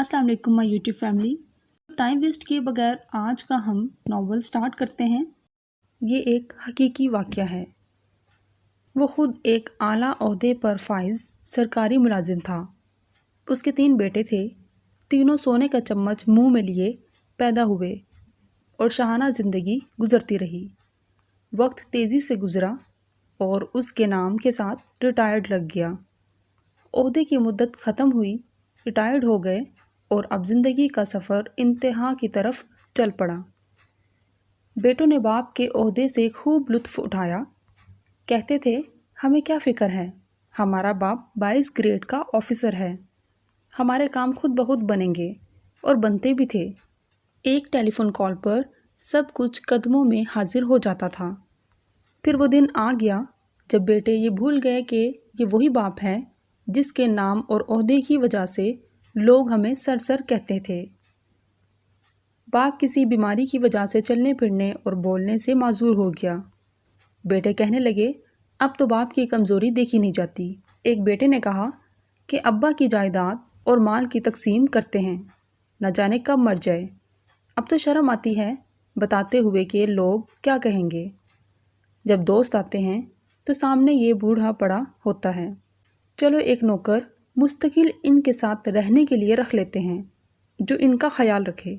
अस्सलाम वालेकुम my YouTube family. Time waste किए बगैर आज का हम नावल स्टार्ट करते हैं। ये एक हकीकी वाक़या है। वो ख़ुद एक आला ओहदे पर फाइज़ सरकारी मुलाजिम था। उसके 3 बेटे थे। तीनों सोने का चम्मच मुंह में लिए पैदा हुए और शाहाना ज़िंदगी गुजरती रही। वक्त तेज़ी से गुज़रा और उसके नाम के साथ रिटायर्ड लग गया। ओहदे की मुद्दत ख़त्म हुई, रिटायर्ड हो गए और अब ज़िंदगी का सफ़र इंतहा की तरफ चल पड़ा। बेटों ने बाप के ओहदे से खूब लुत्फ़ उठाया। कहते थे, हमें क्या फ़िक्र है, हमारा बाप 22 ग्रेड का ऑफिसर है, हमारे काम खुद ब खुद बनेंगे। और बनते भी थे। एक टेलीफोन कॉल पर सब कुछ कदमों में हाजिर हो जाता था। फिर वो दिन आ गया जब बेटे ये भूल गए कि ये वही बाप है जिसके नाम और ओहदे की वजह से लोग हमें सर कहते थे। बाप किसी बीमारी की वजह से चलने फिरने और बोलने से माजूर हो गया। बेटे कहने लगे, अब तो बाप की कमज़ोरी देखी नहीं जाती। एक बेटे ने कहा कि अब्बा की जायदाद और माल की तकसीम करते हैं, न जाने कब मर जाए। अब तो शर्म आती है बताते हुए कि लोग क्या कहेंगे। जब दोस्त आते हैं तो सामने ये बूढ़ा पड़ा होता है। चलो एक नौकर मुस्तकिल इनके साथ रहने के लिए रख लेते हैं जो इनका ख्याल रखे,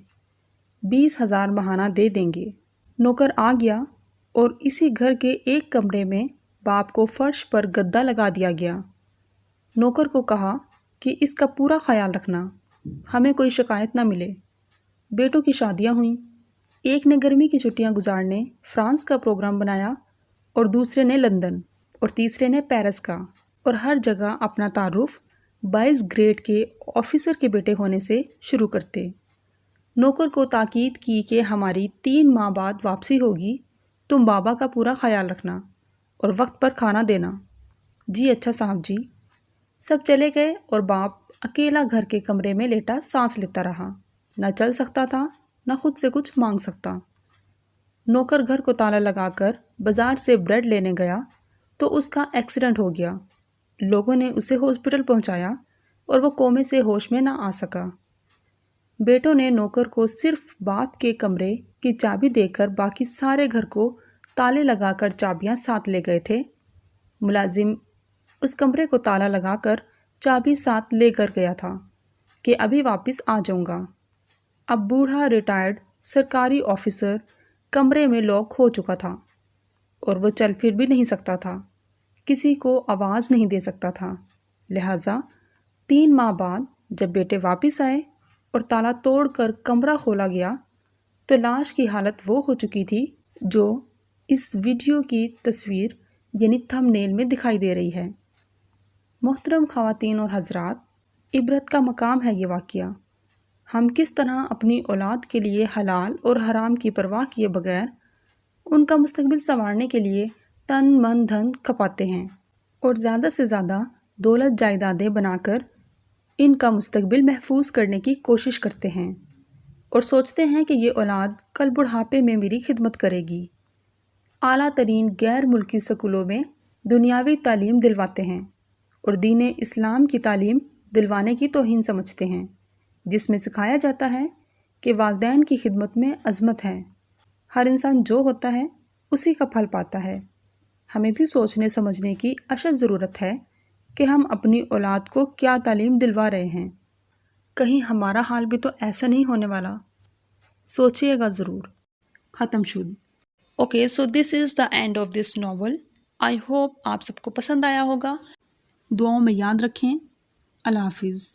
20,000 महाना दे देंगे। नौकर आ गया और इसी घर के एक कमरे में बाप को फर्श पर गद्दा लगा दिया गया। नौकर को कहा कि इसका पूरा ख्याल रखना, हमें कोई शिकायत ना मिले। बेटों की शादियां हुईं। एक ने गर्मी की छुट्टियां गुजारने फ्रांस का प्रोग्राम बनाया और दूसरे ने लंदन और तीसरे ने पेरिस का। और हर जगह अपना तारुफ 22 ग्रेड के ऑफिसर के बेटे होने से शुरू करते। नौकर को ताकीद की कि हमारी 3 माह बाद वापसी होगी, तुम बाबा का पूरा ख्याल रखना और वक्त पर खाना देना। जी अच्छा साहब जी। सब चले गए और बाप अकेला घर के कमरे में लेटा सांस लेता रहा। न चल सकता था, न खुद से कुछ मांग सकता। नौकर घर को ताला लगाकर बाजार से ब्रेड लेने गया तो उसका एक्सीडेंट हो गया। लोगों ने उसे हॉस्पिटल पहुंचाया और वो कोमे से होश में ना आ सका। बेटों ने नौकर को सिर्फ बाप के कमरे की चाबी देकर बाकी सारे घर को ताले लगाकर चाबियां साथ ले गए थे। मुलाजिम उस कमरे को ताला लगाकर चाबी साथ लेकर गया था कि अभी वापस आ जाऊंगा। अब बूढ़ा रिटायर्ड सरकारी ऑफिसर कमरे में लॉक हो चुका था और वो चल फिर भी नहीं सकता था, किसी को आवाज़ नहीं दे सकता था। लिहाजा 3 माह बाद जब बेटे वापस आए और ताला तोड़कर कमरा खोला गया तो लाश की हालत वो हो चुकी थी जो इस वीडियो की तस्वीर यानी थंबनेल में दिखाई दे रही है। मोहतरम ख़वातीन और हजरात, इबरत का मकाम है ये वाक़या। हम किस तरह अपनी औलाद के लिए हलाल और हराम की परवाह किए बगैर उनका मुस्तकबिल संवारने के लिए तन मन धन खपाते हैं और ज़्यादा से ज़्यादा दौलत जायदादें बनाकर इनका मुस्तकबिल महफूज करने की कोशिश करते हैं और सोचते हैं कि ये औलाद कल बुढ़ापे में मेरी खिदमत करेगी। आला तरीन गैर मुल्की स्कूलों में दुनियावी तालीम दिलवाते हैं और दीन इस्लाम की तालीम दिलवाने की तौहीन समझते हैं, जिसमें सिखाया जाता है कि वालिदैन की खिदमत में अज़मत है। हर इंसान जो होता है उसी का फल पाता है। हमें भी सोचने समझने की अशद ज़रूरत है कि हम अपनी औलाद को क्या तालीम दिलवा रहे हैं। कहीं हमारा हाल भी तो ऐसा नहीं होने वाला। सोचिएगा ज़रूर। ख़त्म शुद। Okay, so this is the end of this novel. I hope आप सबको पसंद आया होगा। दुआओं में याद रखें। अल्लाह हाफिज़।